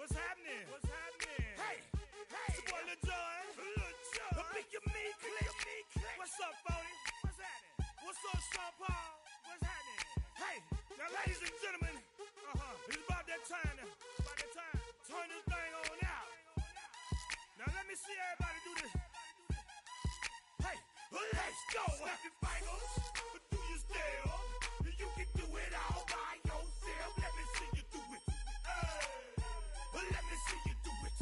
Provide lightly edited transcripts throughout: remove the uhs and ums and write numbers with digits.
What's happening? What's happening? Hey, it's your boy Lil John. Pick your meat click. What's up, Phony? What's happening? What's up, Sean Paul? What's happening? Hey, now ladies and gentlemen, it's about that time now. Turn this thing on out. Now let me see everybody do this. Hey, let's go. Snap your fingers, but do you still? You can do it all by yourself. Let me see you do it. Let me see you do it.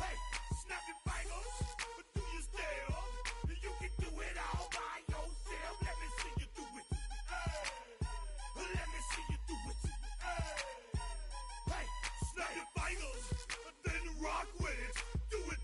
Hey, snap your fingers, but do you still? You can do it all by yourself. Let me see you do it. Let me see you do it. Hey, snap your fingers, then rock with it. Do it.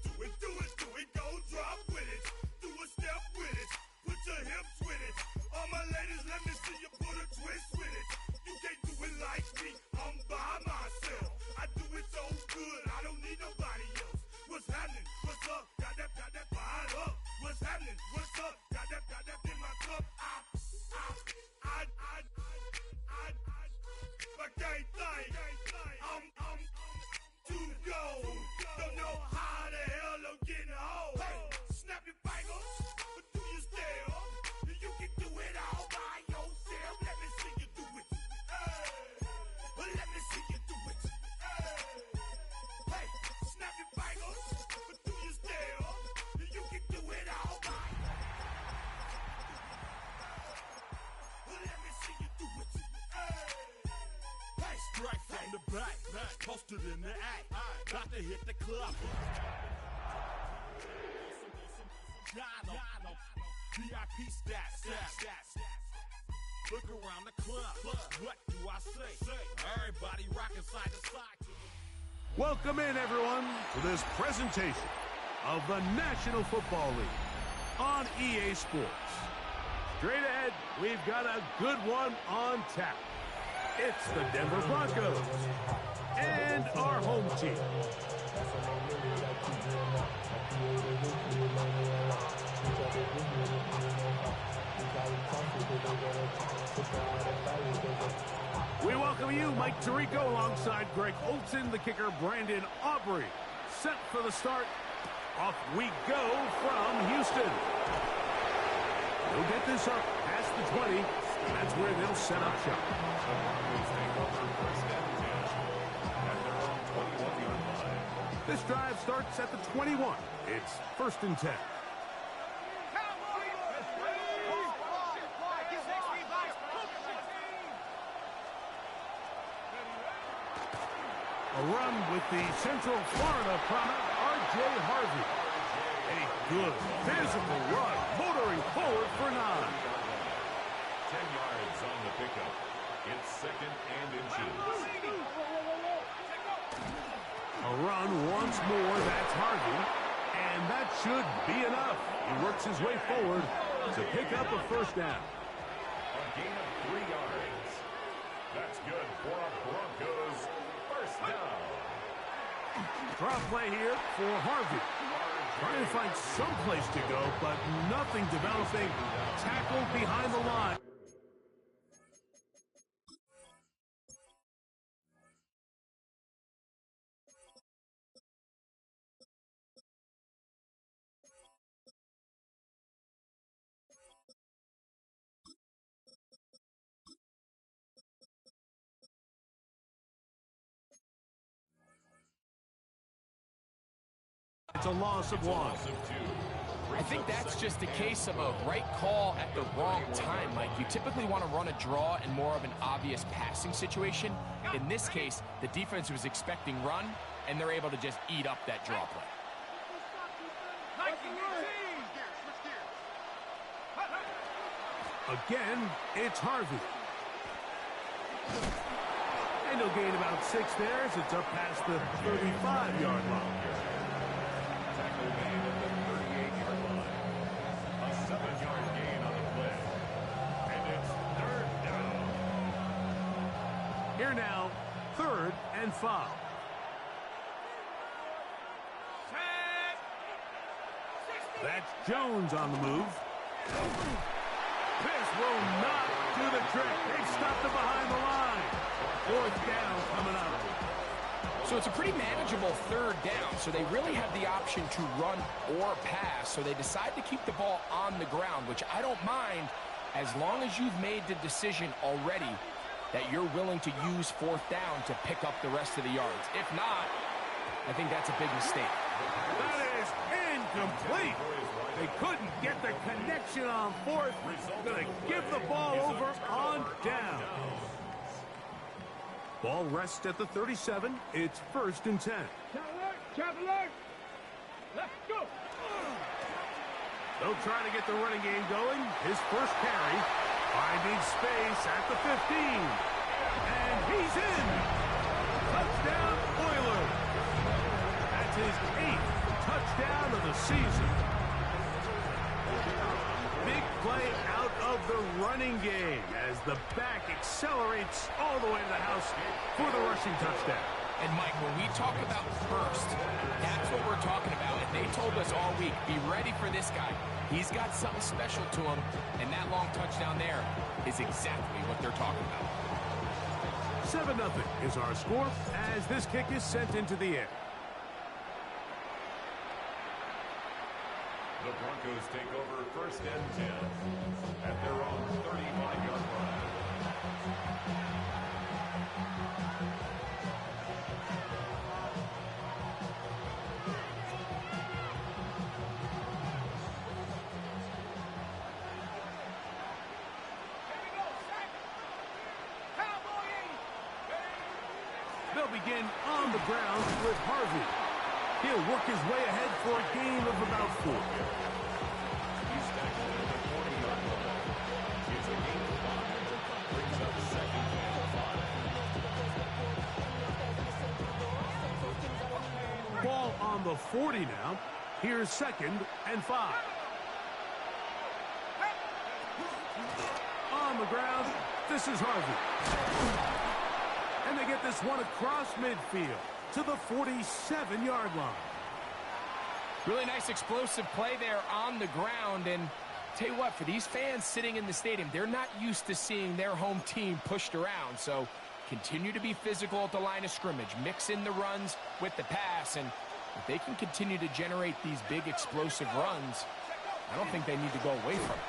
Go drop with it. Do a step with it. Put your hips with it. All my ladies, let me see you put a twist with it. You can't do it like me. I'm by myself. I do it so good. I don't need nobody else. What's happening? What's up? Got that fired up. What's happening? What's up? Got that in my cup. I can't think. I'm too gold. Don't know how the hell I'm getting home. Hey, snap your fingers, but do you still? You can do it all by yourself. Let me see you do it. Let me see you do it. Hey, snap your fingers, but do you still? You can do it all by. Let me see you do it. Hey, strike from the back, posted in the act. Got to hit the club. Jono, VIP stats. Look around the club. What do I say? Everybody rocking side to side. Welcome in, everyone, to this presentation of the National Football League on EA Sports. Straight ahead, we've got a good one on tap. It's the Denver Broncos and our home team. We welcome you, Mike Tirico, alongside Greg Olson, the kicker, Brandon Aubrey. Set for the start. Off we go from Houston. They'll get this up past the 20. That's where they'll set up shop. This drive starts at the 21. It's 1st and 10. A run with the Central Florida product, R.J. Harvey. A good physical run, motoring forward for 9. 10 yards on the pickup. It's 2nd and inches. A run once more, that's Harvey. And that should be enough. He works his way forward to pick up a 1st down. A gain of 3 yards. That's good for a Broncos 1st down. Draw play here for Harvey. Trying to find some place to go, but nothing developing. Tackled behind the line. It's a loss of 1. I think that's just a case of a right call at the wrong time, Mike. You typically want to run a draw in more of an obvious passing situation. In this case, the defense was expecting run, and they're able to just eat up that draw play. Again, it's Harvey. And he'll gain about 6 there as it's up past the 35-yard line. Tackle made at the 38-yard line. A 7-yard gain on the play. And it's 3rd down. Here now, 3rd and 5. That's Jones on the move. This will not do the trick. They've stopped it behind the line. 4th down coming up. So it's a pretty manageable third down, so they really have the option to run or pass, so they decide to keep the ball on the ground, which I don't mind as long as you've made the decision already that you're willing to use fourth down to pick up the rest of the yards. If not, I think that's a big mistake. That is incomplete. They couldn't get the connection on fourth. Gonna give the ball over on down. Ball rests at the 37. It's 1st and 10. Let's go. They'll try to get the running game going. His first carry, finding space at the 15. And he's in. Touchdown, Oilers. That's his 8th touchdown of the season. Big play out of the running game as the back accelerates all the way to the house for the rushing touchdown. And, Mike, when we talk about burst, that's what we're talking about. And they told us all week, be ready for this guy. He's got something special to him, and that long touchdown there is exactly what they're talking about. 7-0 is our score as this kick is sent into the air. The Broncos take over 1st and 10 at their own 35-yard line. They'll begin on the ground with Harvey. He'll work his way ahead for a gain of about 4. He's tackled at the 40-yard line. It's a gain of 5. Brings up 2nd and 5. Ball on the 40 now. Here's 2nd and 5. On the ground, this is Harvey. And they get this one across midfield to the 47-yard line. Really nice explosive play there on the ground. And tell you what, for these fans sitting in the stadium, they're not used to seeing their home team pushed around. So continue to be physical at the line of scrimmage. Mix in the runs with the pass. And if they can continue to generate these big explosive runs, I don't think they need to go away from it.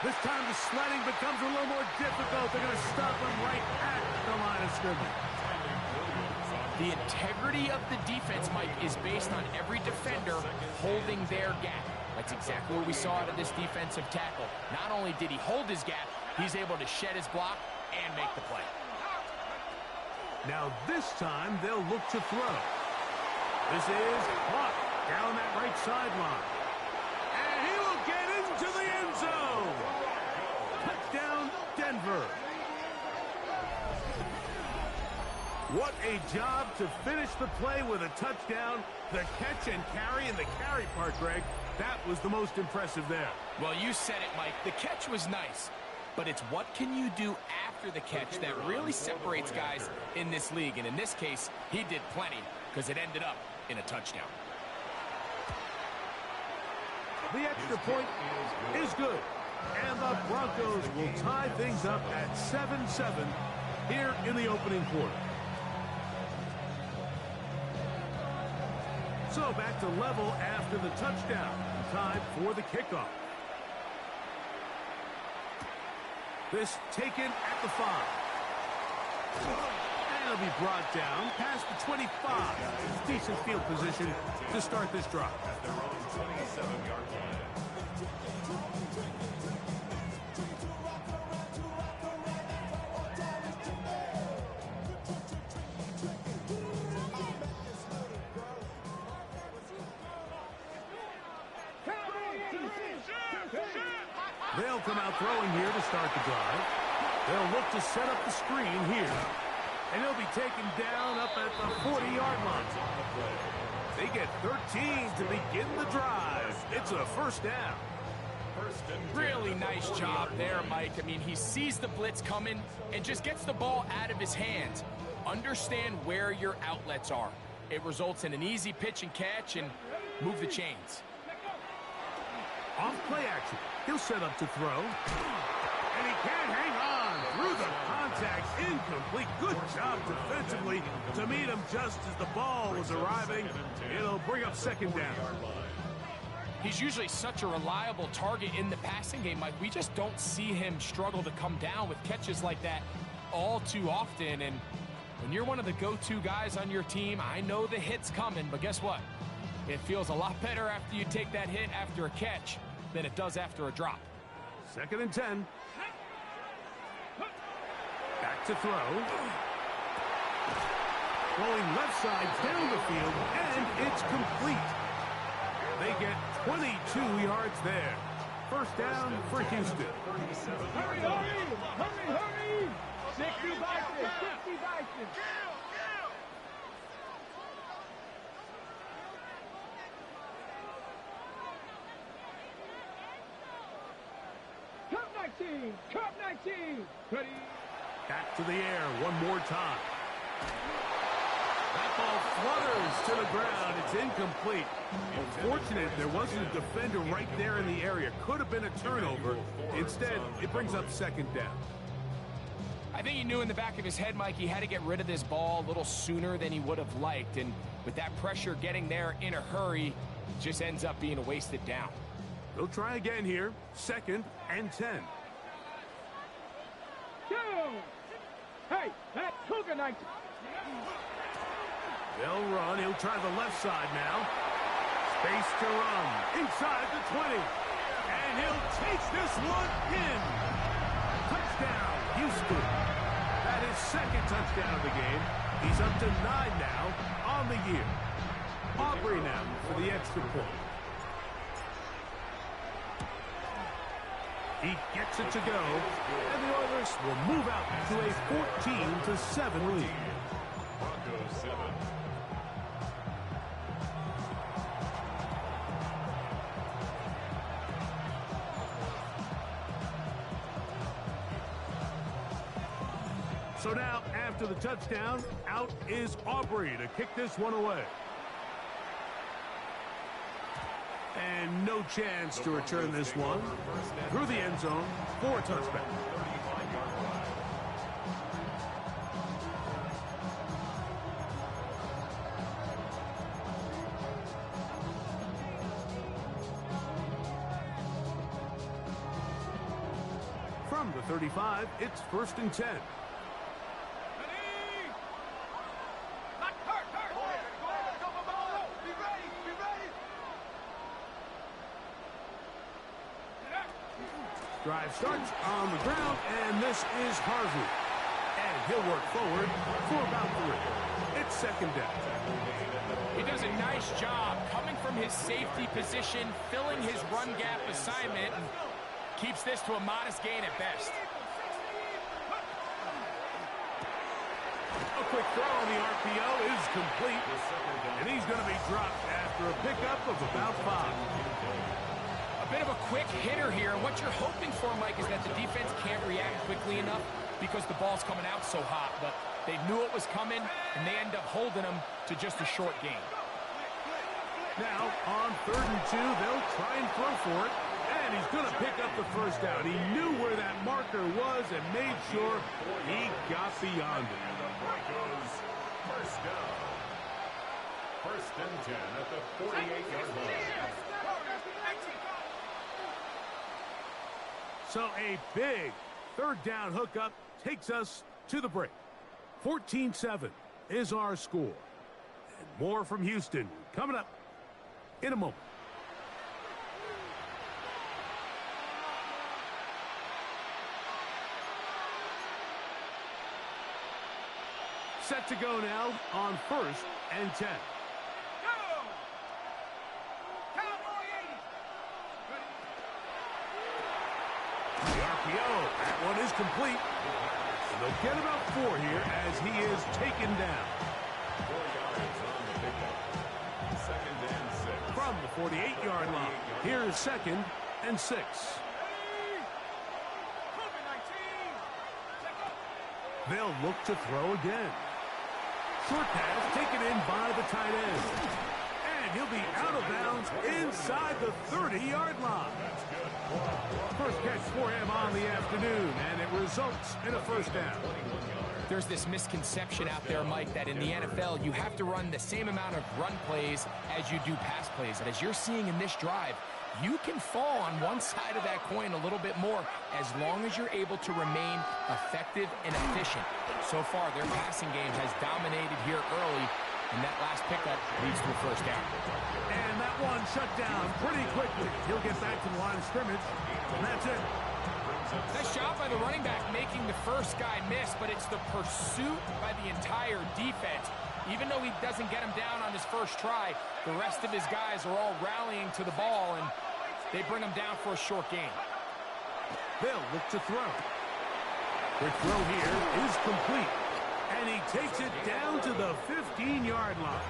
This time the sledding becomes a little more difficult. They're going to stop him right at the line of scrimmage. The integrity of the defense, Mike, is based on every defender holding their gap. That's exactly what we saw out of this defensive tackle. Not only did he hold his gap, he's able to shed his block and make the play. Now this time they'll look to throw. This is caught down that right sideline. And he will get into the end zone. Touchdown, Denver. What a job to finish the play with a touchdown. The catch and carry, and the carry part, Greg, that was the most impressive there. Well, you said it, Mike. The catch was nice, but it's what can you do after the catch that really separates guys in this league. And in this case, he did plenty because it ended up in a touchdown. The extra point is good. And the Broncos will tie things up at 7-7 here in the opening quarter. So back to level after the touchdown. Time for the kickoff. This taken at the 5. And it'll be brought down past the 25. Decent field position to start this drive. At their own 27-yard line. They'll come out throwing here to start the drive. They'll look to set up the screen here. And he'll be taken down up at the 40-yard line. They get 13 to begin the drive. It's a first down. Really nice job there, Mike. I mean, he sees the blitz coming and just gets the ball out of his hands. Understand where your outlets are. It results in an easy pitch and catch and move the chains. Off play action. He'll set up to throw. And he can't hang on. through the contact, incomplete. Good job defensively to meet him just as the ball was arriving. It'll bring up second down. He's usually such a reliable target in the passing game, Mike. We just don't see him struggle to come down with catches like that all too often. And when you're one of the go-to guys on your team, I know the hit's coming, but guess what? It feels a lot better after you take that hit after a catch than it does after a drop. Second and 10. Back to throw. Going left side down the field, and it's complete. They get 22 yards there. First down for Houston. Hurry, hurry, hurry, hurry! 60 Bison, 60 Bison. Cup 19, Cup 19. Ready? Back to the air one more time. That ball flutters to the ground. It's incomplete. Unfortunate there wasn't a defender right there in the area. Could have been a turnover. Instead, it brings up second down. I think he knew in the back of his head, Mike, he had to get rid of this ball a little sooner than he would have liked. And with that pressure getting there in a hurry, it just ends up being a wasted down. They'll try again here. Second and 10. Go! Hey, that's Cougar 19. They'll run. He'll try the left side now. Space to run. Inside the 20. And he'll take this one in. Touchdown, Houston. That is second touchdown of the game. He's up to 9 now on the year. Aubrey now for the extra point. He gets it to go. And the Oilers will move out to a 14-7 lead. Broncos 7. So now, after the touchdown, out is Aubrey to kick this one away. And no chance to return this one. Through the end zone for a touchback. From the 35, it's first and 10. Drive starts on the ground, and this is Harvey. And he'll work forward for about 3. It's second down. He does a nice job coming from his safety position, filling his run gap assignment, and keeps this to a modest gain at best. A quick throw on the RPO is complete, and he's going to be dropped after a pickup of about 5. A bit of a quick hitter here, and what you're hoping for, Mike, is that the defense can't react quickly enough because the ball's coming out so hot, but they knew it was coming, and they end up holding them to just a short gain. Now, on 3rd and 2, they'll try and throw for it, and he's going to pick up the first down. He knew where that marker was and made sure he got beyond it. Broncos first down. First and 10 at the 48-yard line. So a big third down hookup takes us to the break. 14-7 is our score. And more from Houston coming up in a moment. Set to go now on 1st and 10. That one is complete. And they'll get about 4 here as he is taken down. 4 yards on the pickup. Second and 6. From the 48-yard line, here is second and 6. They'll look to throw again. Short pass taken in by the tight end. And he'll be out of bounds inside the 30-yard line. First catch for him on the afternoon, and it results in a first down. There's this misconception out there, Mike, that in the NFL, you have to run the same amount of run plays as you do pass plays. And as you're seeing in this drive, you can fall on one side of that coin a little bit more as long as you're able to remain effective and efficient. So far, their passing game has dominated here early, and that last pickup leads to a first down. And that one shut down pretty quickly. He'll get back to the line of scrimmage, and that's it. Nice job by the running back making the first guy miss, but it's the pursuit by the entire defense. Even though he doesn't get him down on his first try, the rest of his guys are all rallying to the ball, and they bring him down for a short gain. They'll look to throw. The throw here is complete, and he takes it down to the 15-yard line.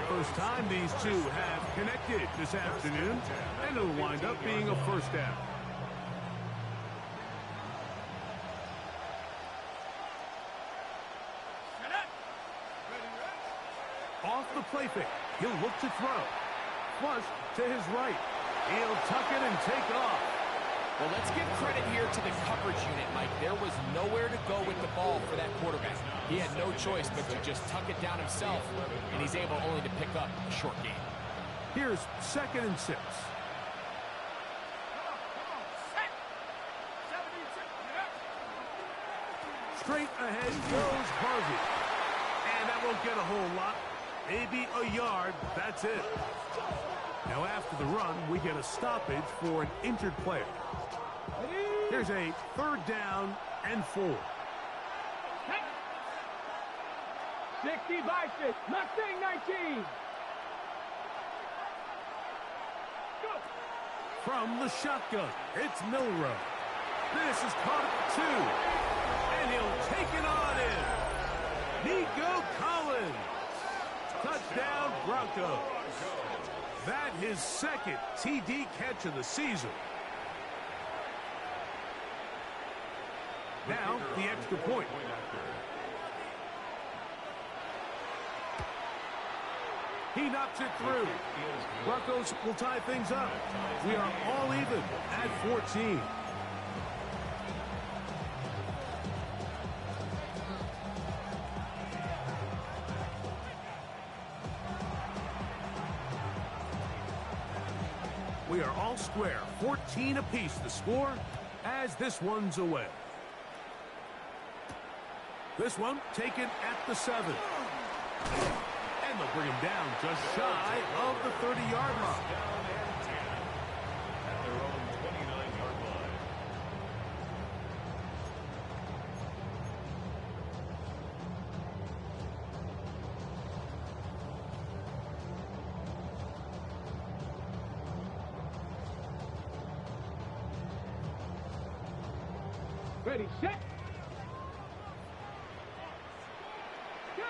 First time these two have connected this afternoon, and it'll wind up being a first down. Off the play fake, he'll look to throw. Flush to his right. He'll tuck it and take off. Well, let's give credit here to the coverage unit, Mike. There was nowhere to go with the ball for that quarterback. He had no choice but to just tuck it down himself, and he's able only to pick up a short gain. Here's 2nd and 6. Straight ahead goes Harvey. And that won't get a whole lot. Maybe a yard, that's it. Now after the run, we get a stoppage for an injured player. Here's a 3rd down and 4. 60 by 6, Mustang 19. Go. From the shotgun, it's Milrow. This is caught at 2. And he'll take it on in. Nico Collins. Touchdown, Broncos. That his 2nd TD catch of the season. Now, the extra point. He knocks it through. Broncos will tie things up. We are all even at 14. We are all square, 14 apiece the score as this one's away. This one taken at the 7. And they'll bring him down just shy of the 30-yard line. At their own 29-yard line. Ready, set. Go.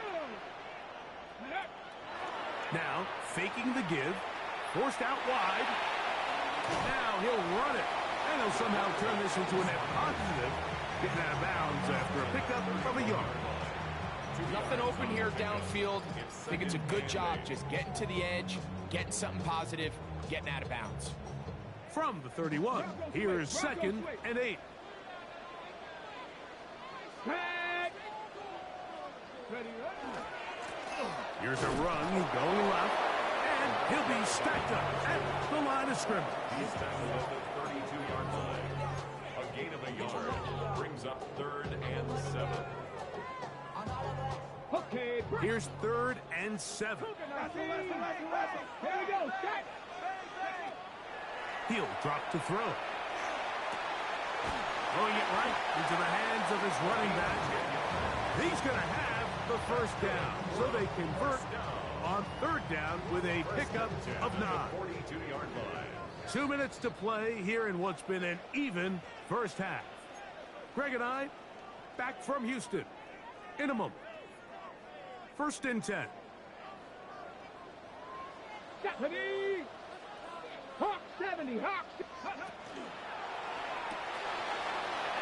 Now, faking the give, forced out wide. Now he'll run it, and he'll somehow turn this into a net positive, getting out of bounds after a pickup of a yard. Nothing open here downfield. I think it's a good job just getting to the edge, getting something positive, getting out of bounds. From the 31, here is 2nd and 8. Ready, Here's a run going left, and he'll be stacked up at the line of scrimmage. He's tackled at the 32-yard line. A gain of a yard brings up 3rd and 7. Okay, Here's 3rd and 7. here we go, set. He'll drop to throw. Throwing it right into the hands of his running back. He's going to have the first down, so they convert on 3rd down with a pickup of 9. 42-yard line. 2 minutes to play here in what's been an even first half. Greg and I back from Houston in a moment. 1st and 10. Stephanie! Hawk 70, Hawk!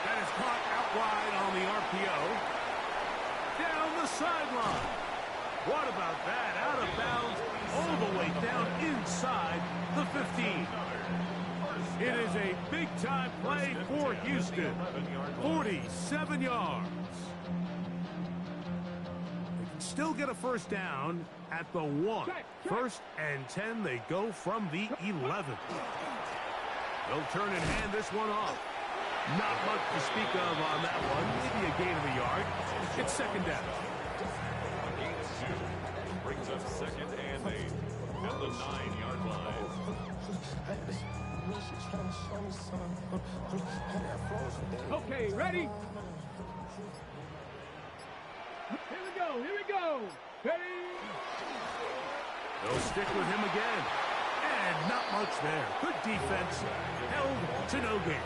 That is caught out wide on the RPO. Down the sideline. What about that? Out of bounds all the way down inside Big-time play for Houston. 47 yards. They can still get a first down at the 1. First and 10, they go from the 11. They'll turn and hand this one off. Not much to speak of on that one. Maybe a gain of a yard. It's second down. Gain of 2 brings up second and 8 at the 9-yard line. Okay, ready? Here we go, here we go. Ready? They'll stick with him again. And not much there. Good defense. Held to no gain.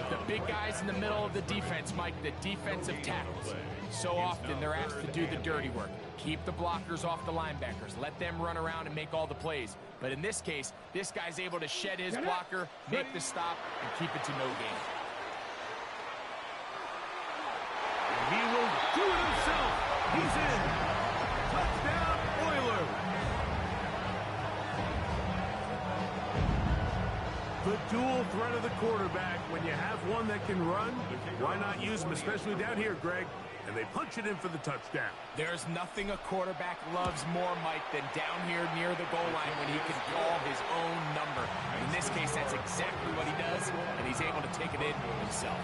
The big guys in the middle of the defense, Mike, the defensive tackles. So often they're asked to do the dirty work. Keep the blockers off the linebackers. Let them run around and make all the plays. But in this case, this guy's able to shed his blocker, make the stop, and keep it to no gain. He will do it himself. He's in. Touchdown, Oilers. The dual threat of the quarterback. When you have one that can run, why not use him, especially down here, Greg? And they punch it in for the touchdown. There's nothing a quarterback loves more, Mike, than down here near the goal line when he can call his own number. In this case, that's exactly what he does, and he's able to take it in himself.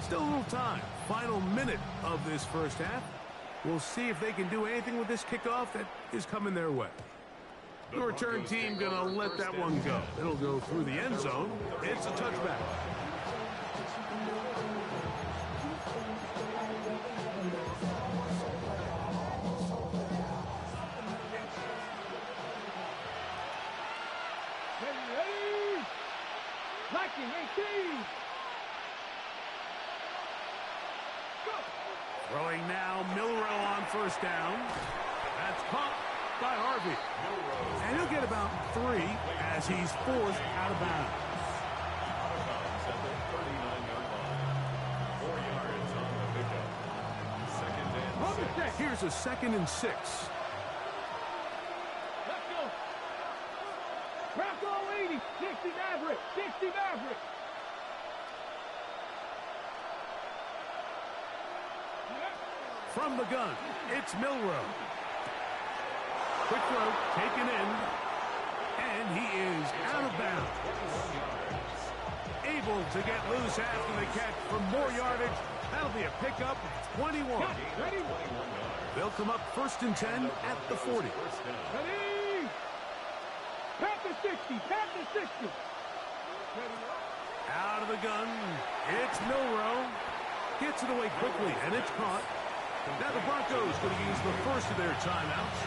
Still a little time. Final minute of this first half. We'll see if they can do anything with this kickoff that is coming their way. The return team going to let that one go. It'll go through the end zone. It's a touchback. Ready? Blocking 18. Throwing now, Milrow on first down. That's caught by Harvey. And he'll get about 3 as he's forced out of bounds. At the 39-yard line. 4 yards on the pickup. Second and 6. Here's a 2nd and 6. Let's go. Bronco 80. 60 Maverick. 60 Maverick. From the gun, it's Milrow. Quick throw, taken in, and he is out of bounds. Able to get loose after the catch for more yardage. That'll be a pickup of 21. Ready? They'll come up 1st and 10 at the 40. Ready? Panther 60. Panther 60. Out of the gun, it's Milrow. Gets it away quickly, and it's caught. Now the Broncos going to use the first of their timeouts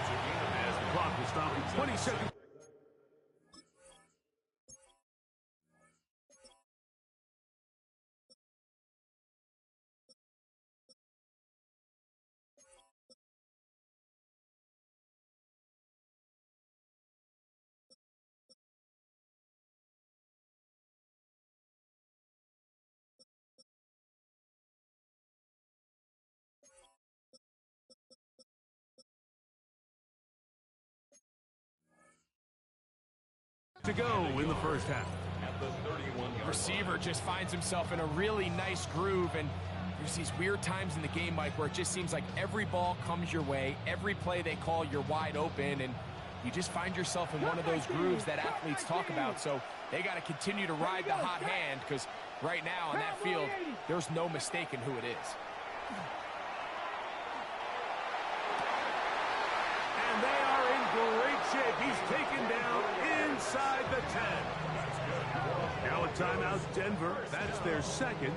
as the clock will stop in 20 seconds. To go in the first half. At the 31-yard Receiver just finds himself in a really nice groove, and there's these weird times in the game, Mike, where it just seems like every ball comes your way, every play they call, you're wide open, and you just find yourself in one of those grooves that athletes talk about. So they got to continue to ride the hot hand, because right now on that field, there's no mistaking who it is. And they are in great shape. He's taken down inside the 10. Now a timeout, Denver. That's their 2nd,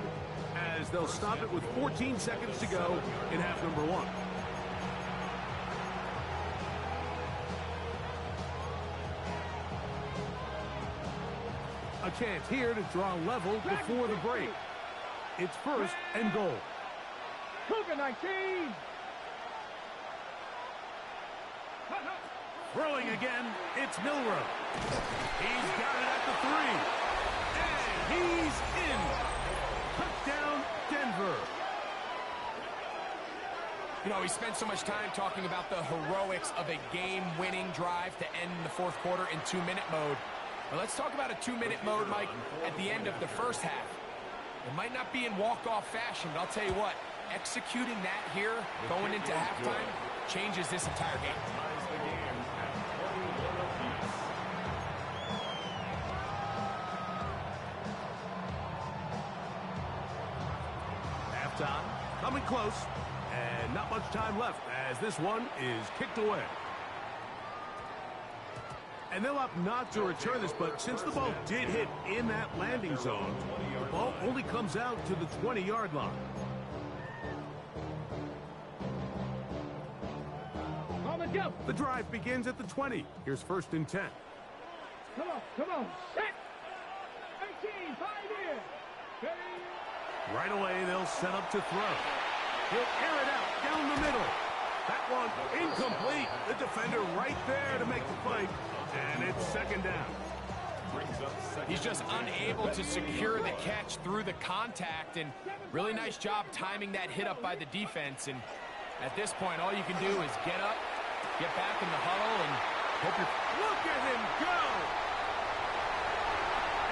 as they'll stop it with 14 seconds to go in half number 1. A chance here to draw level before the break. It's 1st and goal. Cougar 19. Throwing again, it's Milrow. He's got it at the 3. And he's in. know, we spent so much time talking about the heroics of a game-winning drive to end the fourth quarter in 2-minute mode. Well, let's talk about a 2-minute mode, Mike, at the end of the first half. It might not be in walk-off fashion, but I'll tell you what, executing that here, going into halftime, changes this entire game. Halftime, coming close, and not much time left as this one is kicked away. And they'll opt not to return this, but since the ball did hit in that landing zone, the ball only comes out to the 20-yard line. The drive begins at the 20. Here's 1st and 10. Come on, set. 18, 5 here. Right away, they'll set up to throw. He'll air it out down the middle. That one incomplete. The defender right there to make the fight, and it's 2nd down. He's just unable to secure the catch through the contact, and really nice job timing that hit up by the defense. And at this point, all you can do is get up, get back in the huddle, and hope you're... Look at him go!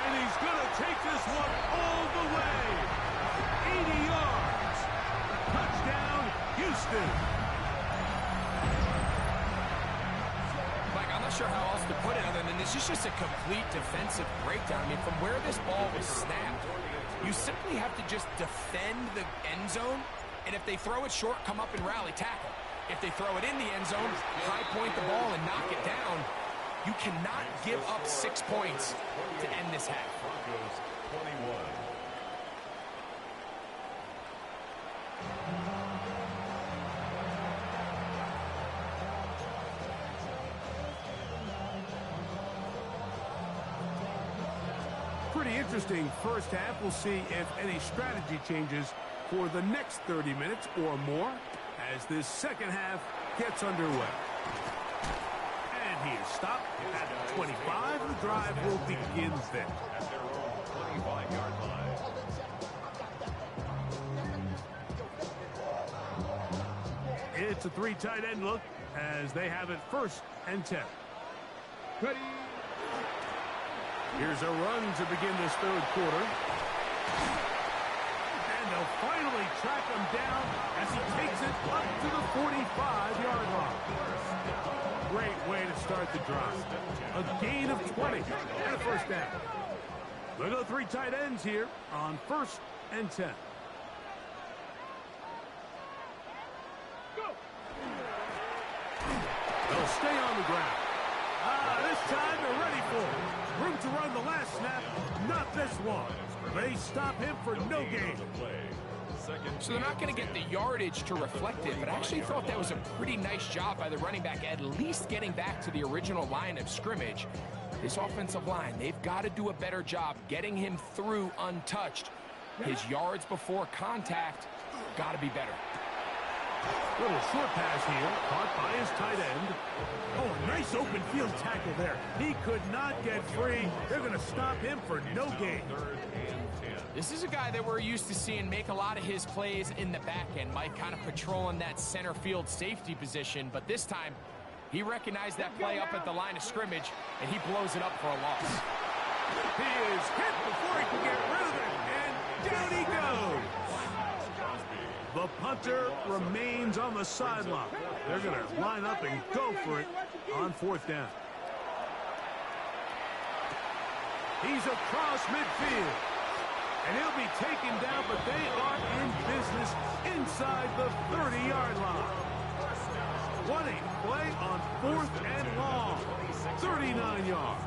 And he's going to take this one all the way. 80 yards. Touchdown, Houston. Mike, I'm not sure how else to put it other than this is just a complete defensive breakdown. I mean, from where this ball was snapped, you simply have to just defend the end zone, and if they throw it short, come up and rally tackle. If they throw it in the end zone, high point the ball and knock it down. You cannot give up 6 points to end this half. Pretty interesting first half. We'll see if any strategy changes for the next 30 minutes or more as this second half gets underway. And he is stopped at the 25. The drive will begin then. At their own 25-yard line. It's a 3 tight end look as they have it 1st and 10. Ready. Here's a run to begin this 3rd quarter. And they'll finally track him down as he takes it up to the 45-yard line. Great way to start the drive. A gain of 20 and a 1st down. They'll go 3 tight ends here on 1st and 10. They'll stay on the ground. This time they're ready for it. Room to run the last snap, not this one. They stop him for no gain. So they're not going to get the yardage to reflect it, but I actually thought that was a pretty nice job by the running back, at least getting back to the original line of scrimmage. This offensive line, they've got to do a better job getting him through untouched. His yards before contact got to be better. Little short pass here, caught by his tight end. Oh, a nice open field tackle there. He could not get free. They're going to stop him for no gain. This is a guy that we're used to seeing make a lot of his plays in the back end, Mike, kind of patrolling that center field safety position. But this time, he recognized that play up at the line of scrimmage, and he blows it up for a loss. He is hit before he can get rid of it, and down he goes. The punter remains on the sideline. They're going to line up and go for it on 4th down. He's across midfield. And he'll be taken down, but they are in business inside the 30-yard line. What a play on 4th and long. 39 yards.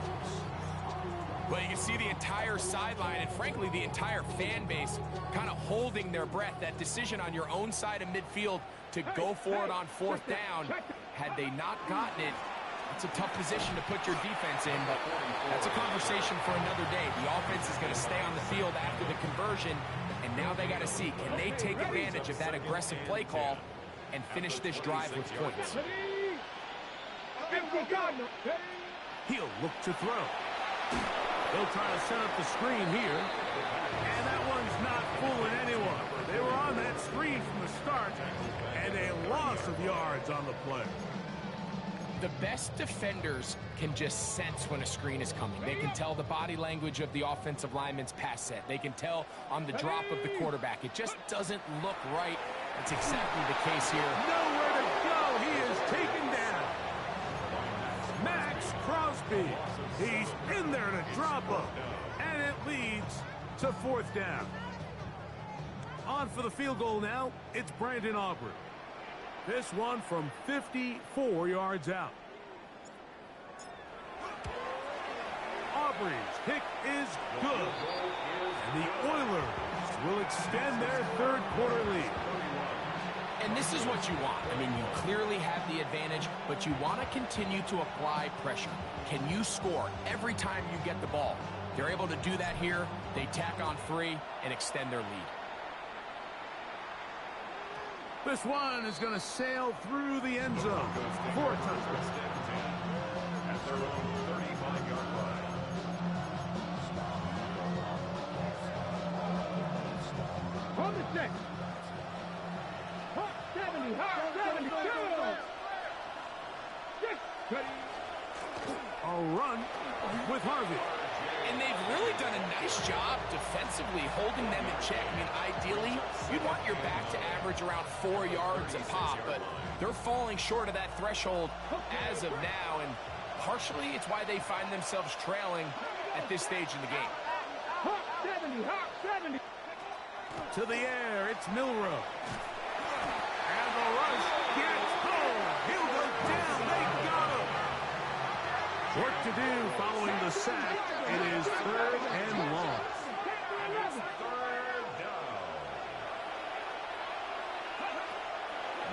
Well, you can see the entire sideline and, frankly, the entire fan base kind of holding their breath. That decision on your own side of midfield to go for it on 4th down, had they not gotten it, it's a tough position to put your defense in, but that's a conversation for another day. The offense is going to stay on the field after the conversion, and now they got to see, can they take advantage of that aggressive play call and finish this drive with points? He'll look to throw. They'll try to set up the screen here. And that one's not fooling anyone. They were on that screen from the start, and a loss of yards on the play. The best defenders can just sense when a screen is coming. They can tell the body language of the offensive lineman's pass set. They can tell on the drop of the quarterback. It just doesn't look right. That's exactly the case here. Nowhere to go. He is taken down. Max Crosby. He's in there to drop him. And it leads to fourth down. On for the field goal now, it's Brandon Aubrey. This one from 54 yards out. Aubrey's kick is good. And the Oilers will extend their third quarter lead. And this is what you want. I mean, you clearly have the advantage, but you want to continue to apply pressure. Can you score every time you get the ball? They're able to do that here. They tack on 3 and extend their lead. This one is going to sail through the end zone for a touchdown. At their own 35-yard line. On the 6. Hot 70, hot 72. 6. A run with Harvey. And they've really done a nice job defensively holding them in check. I mean, ideally, you'd want your back to average around 4 yards a pop, but they're falling short of that threshold as of now, and partially it's why they find themselves trailing at this stage in the game. Hot 70, hot 70. To the air, it's Milrow. And the rush gets home. He'll go down. They got him. Work to do following the sack. It is third and long. Third down.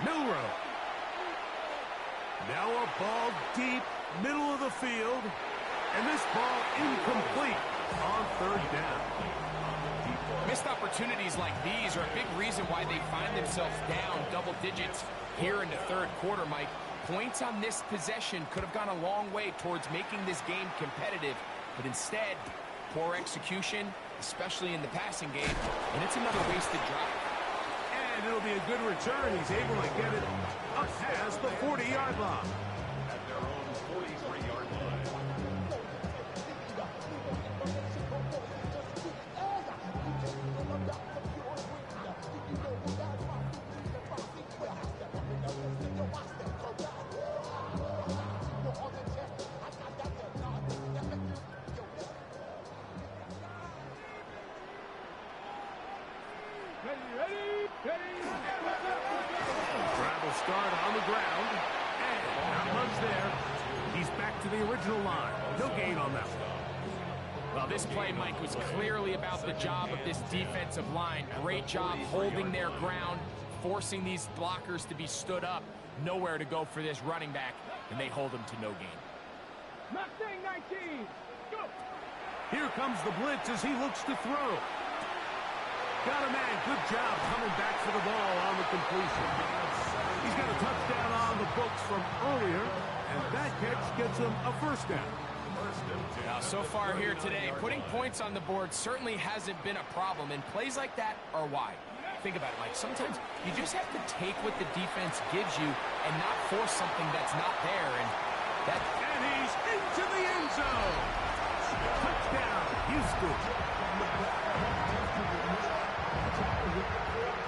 Milrow. Now a ball deep, middle of the field. And this ball incomplete on third down. Missed opportunities like these are a big reason why they find themselves down double digits here in the third quarter, Mike. Points on this possession could have gone a long way towards making this game competitive, but instead, poor execution, especially in the passing game, and it's another wasted drive. And it'll be a good return. He's able to get it up past the 40-yard line. At their own 43-yard line. Travel start on the ground. And not much there. He's back to the original line. No gain on that one. Well, this play, Mike, was clearly about the job of this defensive line. Great job holding their ground, forcing these blockers to be stood up. Nowhere to go for this running back, and they hold him to no gain. Mustang 19. Go. Here comes the blitz as he looks to throw. Got a man. Good job coming back for the ball on the completion. He's got a touchdown on the books from earlier, and that catch gets him a first down. Now, so far here today, putting points on the board certainly hasn't been a problem, and plays like that are why. Think about it, Mike. Sometimes you just have to take what the defense gives you and not force something that's not there, and that... And he's into the end zone. Touchdown, Houston.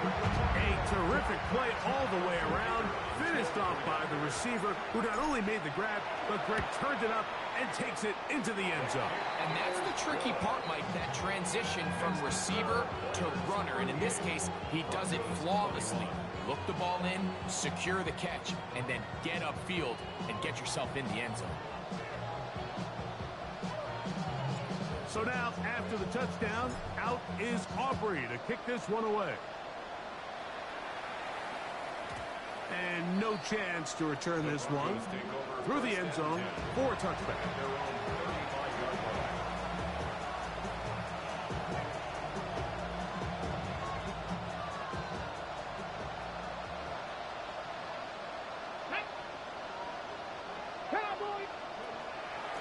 A terrific play all the way around, finished off by the receiver, who not only made the grab, but Greg turned it up and takes it into the end zone. And that's the tricky part, Mike, that transition from receiver to runner. And in this case, he does it flawlessly. Look the ball in, secure the catch, and then get upfield and get yourself in the end zone. So now, after the touchdown, out is Aubrey to kick this one away. And no chance to return this one through the end zone for a touchback.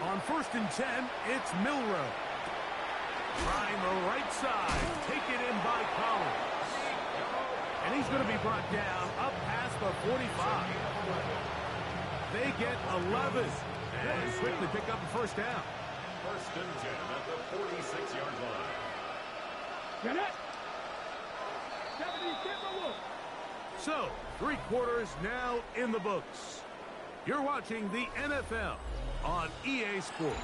On 1st and 10, it's Milrow. Trying the right side. Taken in by Collins. And he's going to be brought down up past the 45. They get 11 and quickly pick up the first down. First and 10 at the 46-yard line. Get it. 70, Timberwolves. So, 3 quarters now in the books. You're watching the NFL on EA Sports.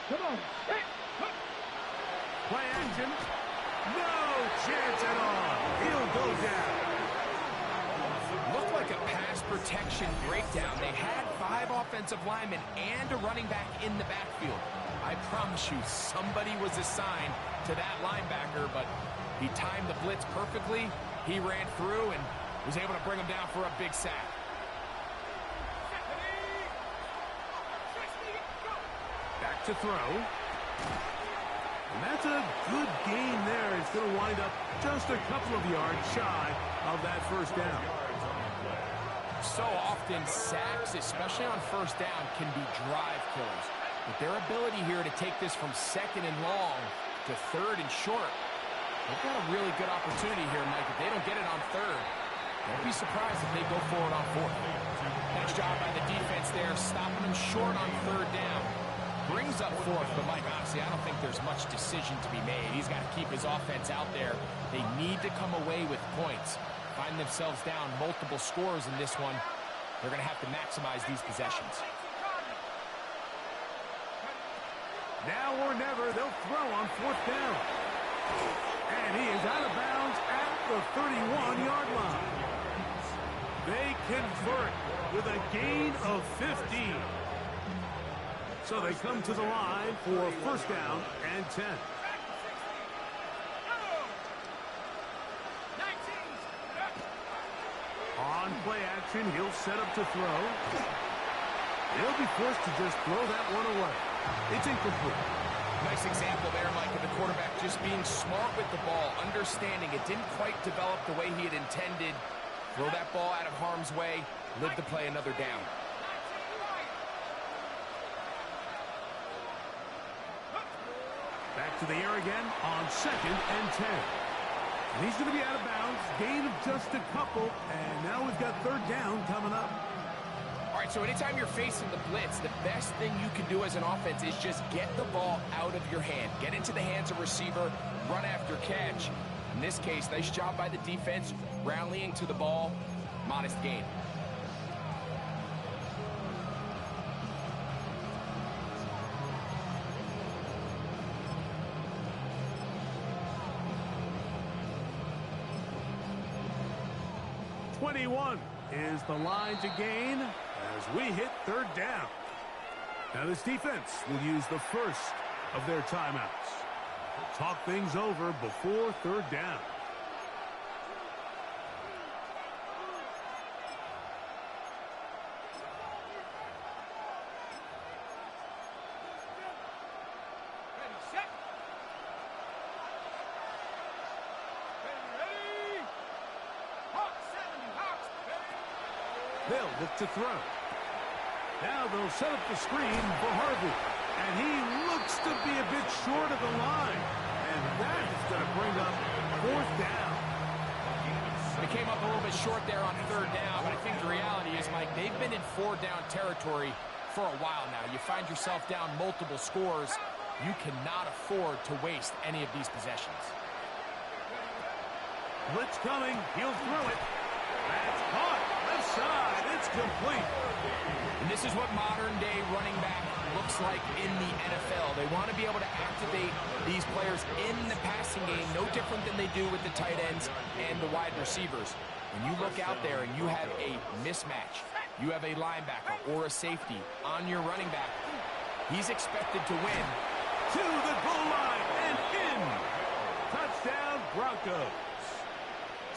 Come on. Hey. Play action. No chance at all. He'll go down. Looked like a pass protection breakdown. They had 5 offensive linemen and a running back in the backfield. I promise you, somebody was assigned to that linebacker, but he timed the blitz perfectly. He ran through and was able to bring him down for a big sack. Back to throw. And that's a good gain there. It's going to wind up just a couple of yards shy of that first down. So often, sacks, especially on first down, can be drive killers. But their ability here to take this from second and long to third and short, they've got a really good opportunity here, Mike. If they don't get it on third, don't be surprised if they go for it on fourth. Nice job by the defense there, stopping them short on third down. Brings up fourth, but Mike, honestly, I don't think there's much decision to be made. He's got to keep his offense out there. They need to come away with points. Find themselves down multiple scores in this one. They're going to have to maximize these possessions. Now or never, they'll throw on fourth down. And he is out of bounds at the 31-yard line. They convert with a gain of 15. So they come to the line for first down and 10. On play action, he'll set up to throw. He'll be forced to just throw that one away. It's incomplete. Nice example there, Mike, of the quarterback just being smart with the ball, understanding it didn't quite develop the way he had intended. Throw that ball out of harm's way, live to play another down. Back to the air again on second and 10. And he's going to be out of bounds, gain of just a couple, and now we've got third down coming up. All right, so anytime you're facing the blitz, the best thing you can do as an offense is just get the ball out of your hand. Get into the hands of receiver, run after catch. In this case, nice job by the defense, rallying to the ball, modest gain. Is the line to gain as we hit third down. Now this defense will use the first of their timeouts. We'll talk things over before third down. They'll look to throw. Now they'll set up the screen for Harvey. And he looks to be a bit short of the line. And that is going to bring up fourth down. They came up a little bit short there on third down, but I think the reality is, Mike, they've been in four-down territory for a while now. You find yourself down multiple scores. You cannot afford to waste any of these possessions. Blitz coming. He'll throw it. That's caught. Left side. It's complete. And this is what modern-day running back looks like in the NFL. They want to be able to activate these players in the passing game, no different than they do with the tight ends and the wide receivers. When you look out there and you have a mismatch, you have a linebacker or a safety on your running back, he's expected to win. To the goal line and in. Touchdown, Broncos.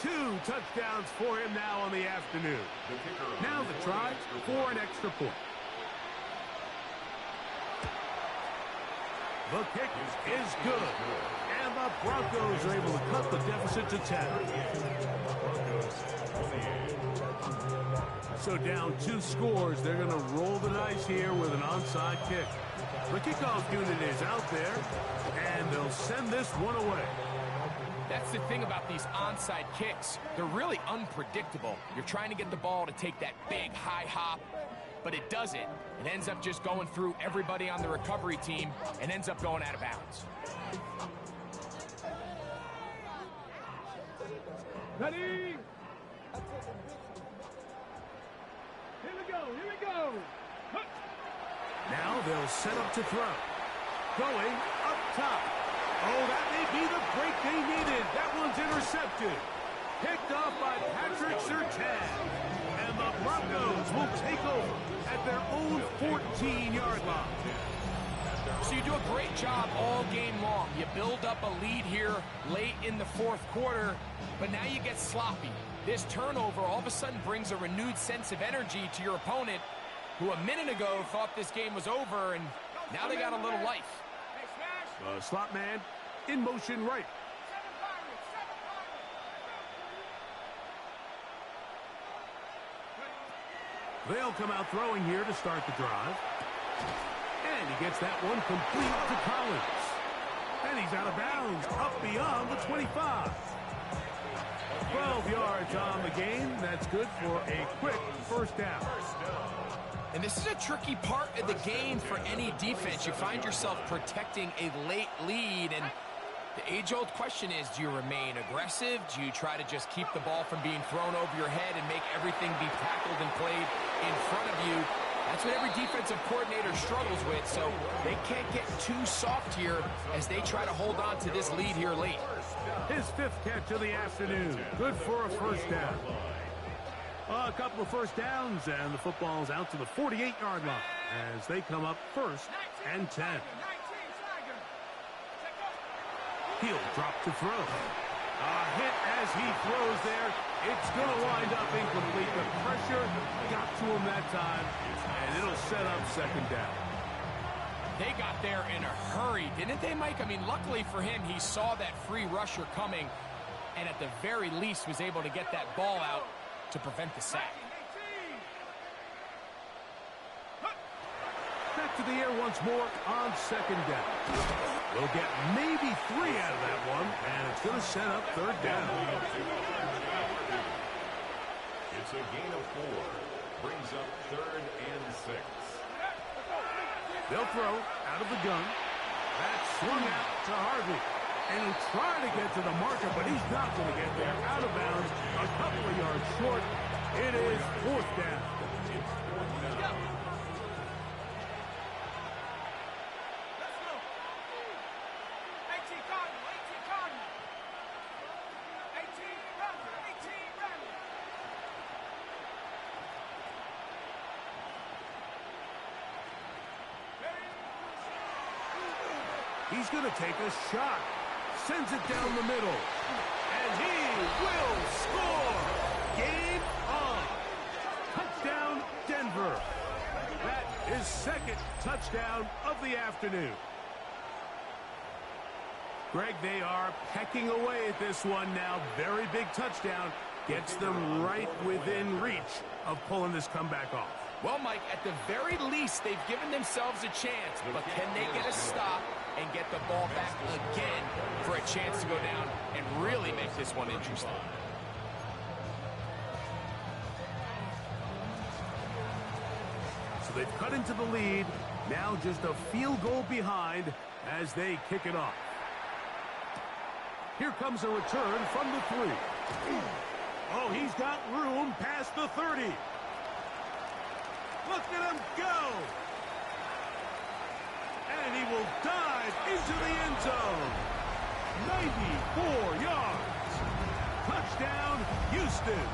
2 touchdowns for him now on the afternoon. Now the try for an extra point. The kick is good. And the Broncos are able to cut the deficit to 10. So down 2 scores, they're going to roll the dice here with an onside kick. The kickoff unit is out there, and they'll send this one away. That's the thing about these onside kicks. They're really unpredictable. You're trying to get the ball to take that big high hop, but it doesn't. It ends up just going through everybody on the recovery team and ends up going out of bounds. Ready? Here we go, here we go. Now they'll set up to throw. Going up top. Oh, that may be the break they needed. That one's intercepted. Picked off by Patrick Surtain. And the Broncos will take over at their own 14-yard line. So you do a great job all game long. You build up a lead here late in the fourth quarter, but now you get sloppy. This turnover all of a sudden brings a renewed sense of energy to your opponent, who a minute ago thought this game was over, and now they got a little life. The slot man in motion right. They'll come out throwing here to start the drive. And he gets that one complete to Collins. And he's out of bounds, up beyond the 25. 12 yards on the game. That's good for a quick first down. And this is a tricky part of the game for any defense. You find yourself protecting a late lead, and the age-old question is, do you remain aggressive? Do you try to just keep the ball from being thrown over your head and make everything be tackled and played in front of you? That's what every defensive coordinator struggles with, so they can't get too soft here as they try to hold on to this lead here late. His 5th catch of the afternoon. Good for a first down. A couple of first downs, and the football's out to the 48-yard line as they come up 1st and 10. He'll drop to throw. A hit as he throws there. It's going to wind up incomplete. The pressure got to him that time, and it'll set up 2nd down. They got there in a hurry, didn't they, Mike? I mean, luckily for him, he saw that free rusher coming, and at the very least was able to get that ball out to prevent the sack. Back to the air once more on 2nd down. We'll get maybe 3 out of that one, and it's going to set up 3rd down. It's a gain of 4. Brings up 3rd and 6. They'll throw out of the gun. That's swung out to Harvey. And he'll try to get to the marker, but he's not going to get there. Out of bounds, a couple of yards short. It is 4th down. He's going to take a shot. Sends it down the middle. And he will score. Game on. Touchdown, Denver. That is 2nd touchdown of the afternoon. Greg, they are pecking away at this one now. Very big touchdown. Gets them right within reach of pulling this comeback off. Well, Mike, at the very least, they've given themselves a chance. But can they get a stop and get the ball back again for a chance to go down and really make this one interesting? So they've cut into the lead. Now just a field goal behind as they kick it off. Here comes a return from the 3. Oh, he's got room past the 30. Look at him go. And he will dive into the end zone. 94 yards. Touchdown, Houston.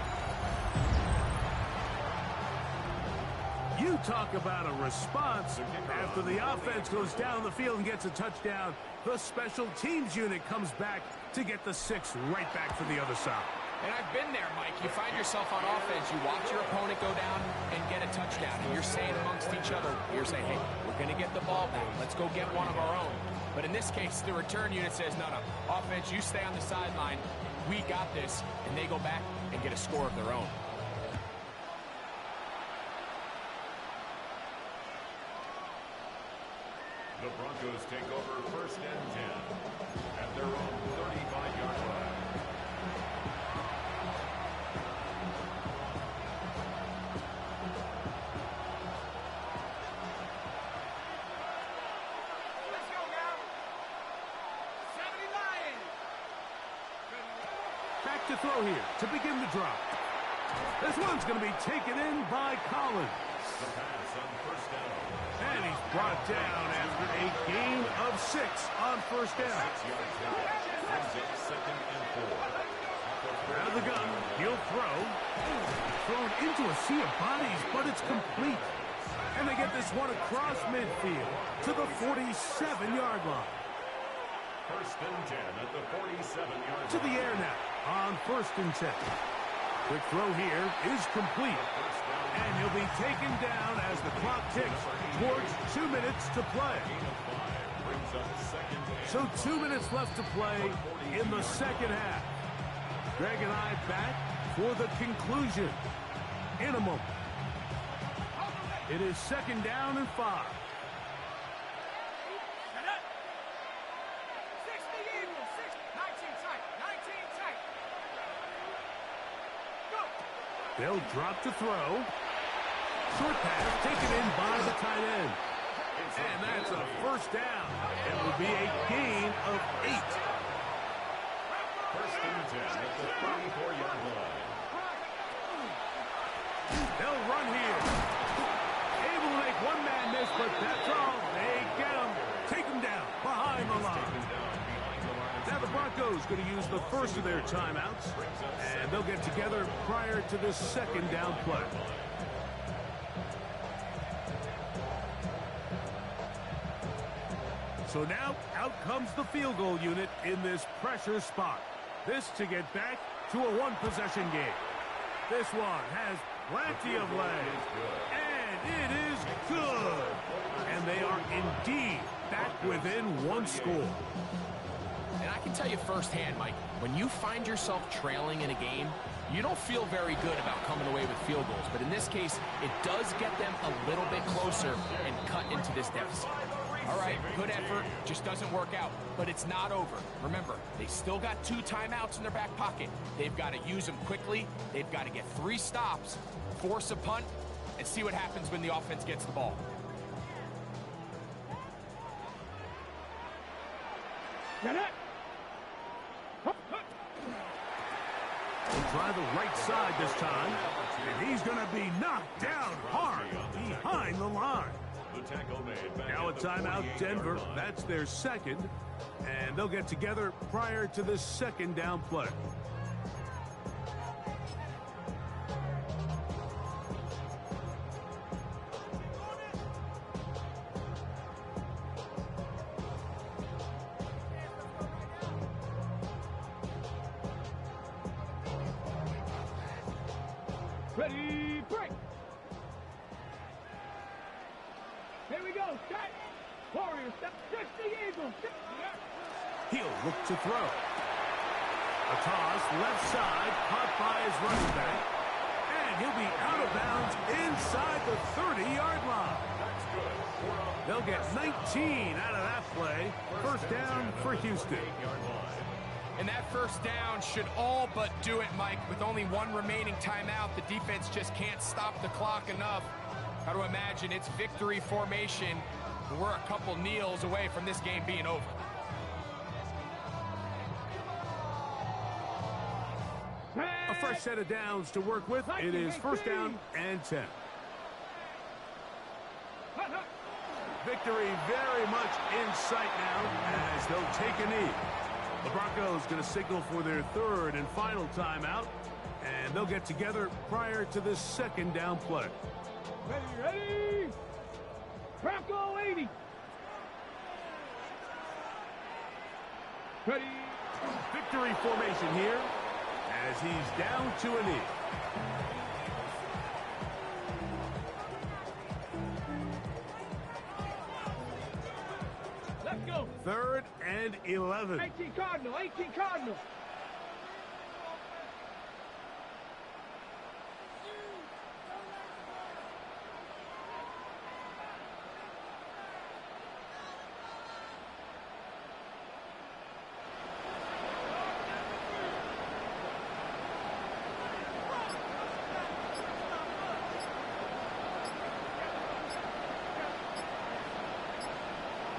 You talk about a response. After the offense goes down the field and gets a touchdown, the special teams unit comes back to get the 6 right back for the other side. And I've been there, Mike. You find yourself on offense, you watch your opponent go down and get a touchdown, and you're saying amongst each other, you're saying, hey, we're going to get the ball back. Let's go get one of our own. But in this case, the return unit says, no, offense, you stay on the sideline. We got this, and they go back and get a score of their own. The Broncos take over 1st and 10 at their own 35-yard line. Back to throw here to begin the drop. This one's going to be taken in by Collins. The pass on 1st down. And he's brought down after a gain of 6 on 1st down. 6-yard carry brings up 2nd and 4. Out of the gun, he'll throw. Thrown into a sea of bodies, but it's complete. And they get this one across midfield to the 47-yard line. 1st and 10 at the 47-yard line. To the air now on 1st and 10. Quick throw here is complete. And he'll be taken down as the clock ticks towards 2 minutes to play. So 2 minutes left to play in the second half. Greg and I back for the conclusion in a moment. It is 2nd down and 5. They'll drop to throw. Short pass taken in by the tight end. And that's a 1st down. It will be a gain of 8. 1st and 10 at the 34-yard line. They'll run here. Able to make one man miss, but that's all. They get him. Take him down behind the line. Now the Broncos going to use the first of their timeouts, and they'll get together prior to this 2nd down play. So now out comes the field goal unit in this pressure spot. This to get back to a one-possession game. This one has plenty of legs, and it is good. And they are indeed back within one score. And I can tell you firsthand, Mike, when you find yourself trailing in a game, you don't feel very good about coming away with field goals. But in this case, it does get them a little bit closer and cut into this deficit. All right, good effort, just doesn't work out. But it's not over. Remember, they still got 2 timeouts in their back pocket. They've got to use them quickly. They've got to get 3 stops, force a punt, and see what happens when the offense gets the ball. Get it! He'll try the right side this time, and he's going to be knocked down hard behind the line. The tackle made back Now a timeout, Denver. That's their 2nd, and they'll get together prior to this 2nd down play. Ready, break! Here we go, set! Warrior, step 60 Eagles! He'll look to throw. A toss, left side, caught by his running back. And he'll be out of bounds inside the 30-yard line. They'll get 19 out of that play. 1st down for Houston. And that 1st down should all but do it, Mike. With only 1 remaining timeout, the defense just can't stop the clock enough. Got to imagine it's victory formation. We're a couple kneels away from this game being over. A fresh set of downs to work with. It is 1st down and 10. Victory very much in sight now as they'll take a knee. The Broncos going to signal for their 3rd and final timeout, and they'll get together prior to this 2nd down play. Ready! Bronco 80! Ready! Victory formation here, as he's down to a knee. Let's go. 3rd and 11. 18 Cardinal, 18 Cardinal.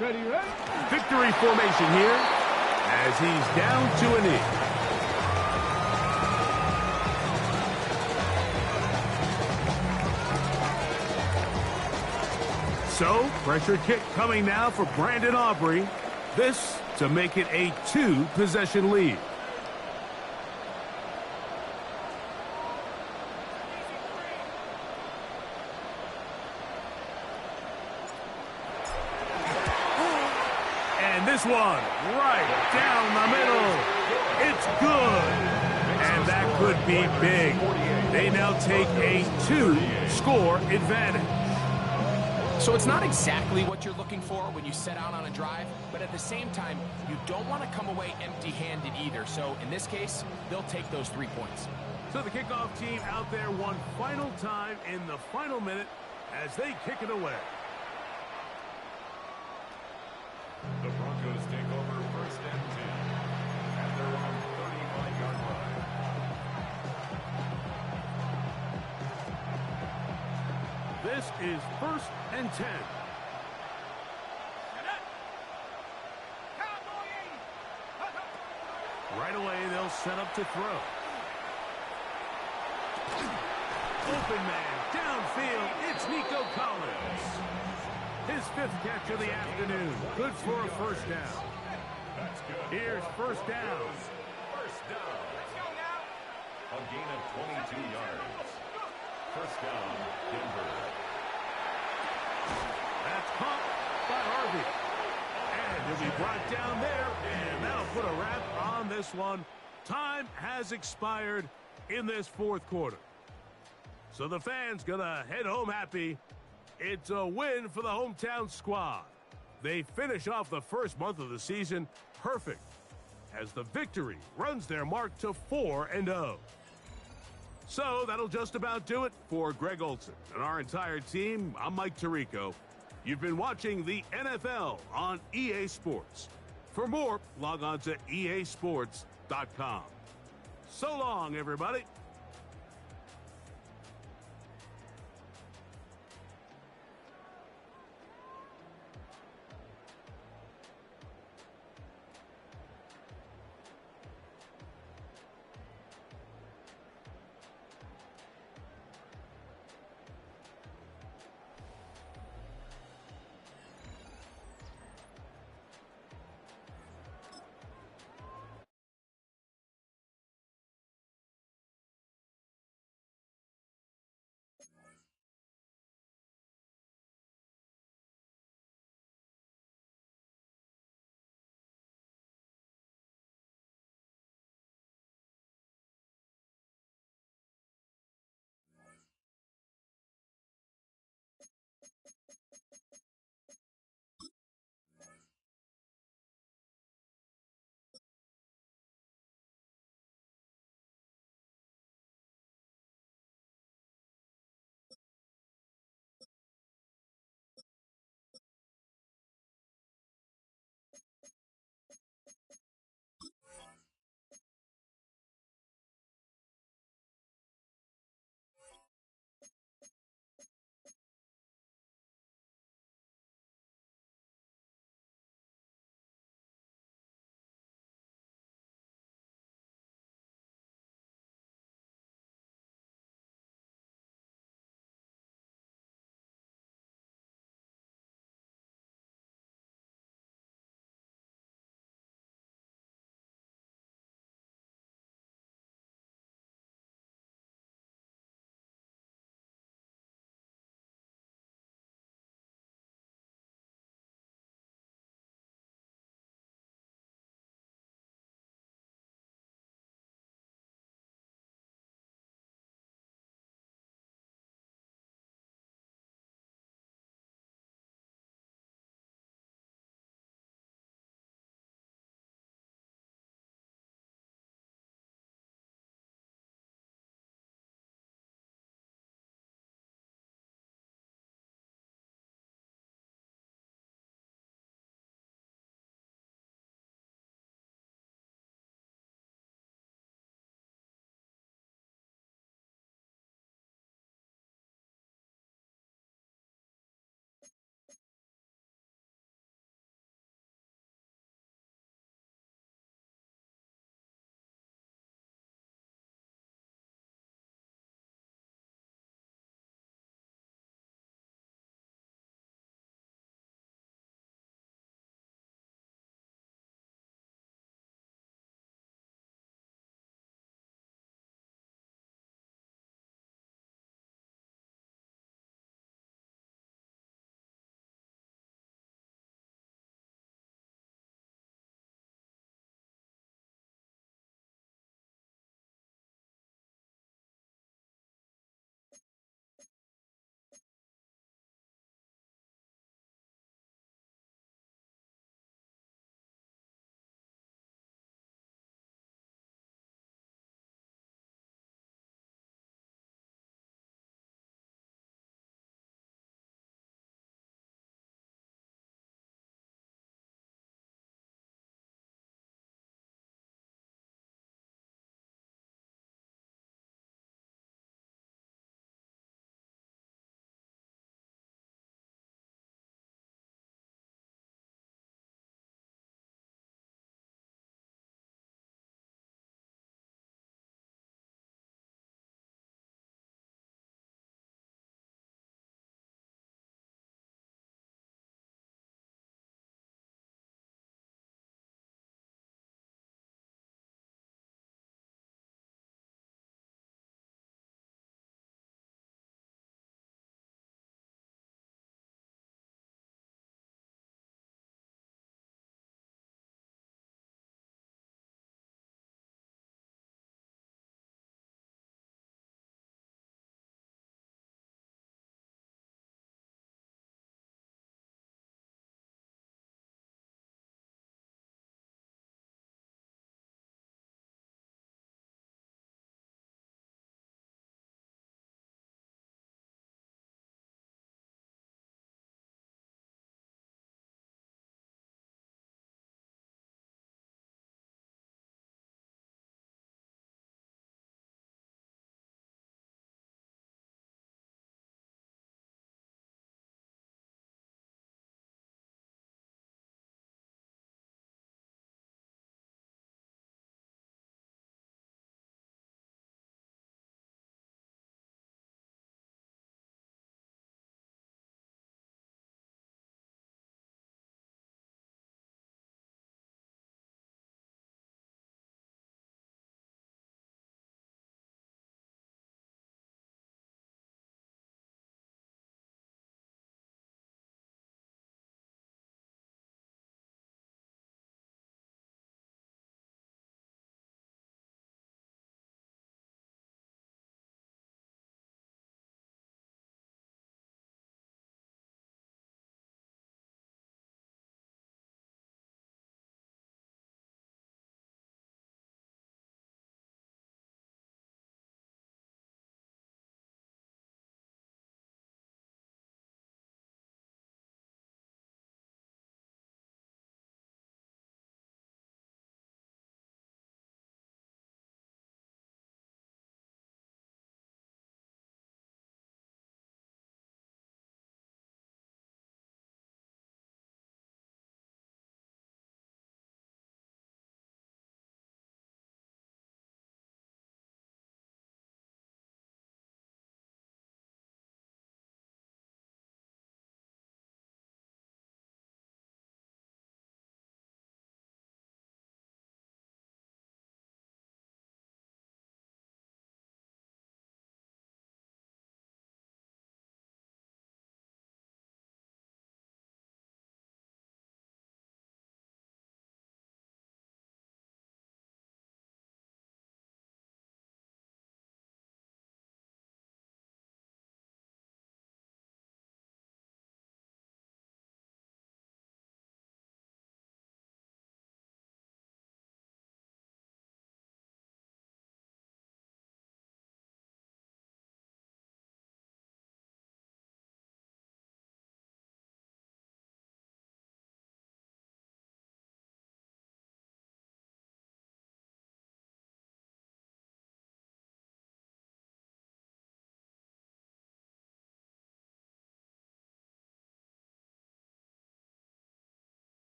Ready, ready? Victory formation here as he's down to a knee. So, pressure kick coming now for Brandon Aubrey. This to make it a 2-possession lead. And this one, right down the middle. It's good. And that could be big. They now take a 2-score advantage. So it's not exactly what you're looking for when you set out on a drive, but at the same time, you don't want to come away empty-handed either. So in this case, they'll take those 3 points. So the kickoff team out there one final time in the final minute as they kick it away. The Broncos take over 1st and 10 at their own 35-yard line. This is 1st and 10. Right away, they'll set up to throw. Open man, downfield, it's Nico Collins. His 5th catch of the afternoon. Good for a 1st down. That's good. Here's 1st down. First down. A gain of 22 yards. 1st down, Denver. That's caught by Harvey. And he'll be brought down there, and that'll put a wrap on this one. Time has expired in this 4th quarter. So the fans gonna head home happy. It's a win for the hometown squad. They finish off the first month of the season perfect as the victory runs their mark to 4-0. So that'll just about do it for Greg Olson and our entire team. I'm Mike Tirico. You've been watching the NFL on EA Sports. For more, log on to easports.com. So long, everybody.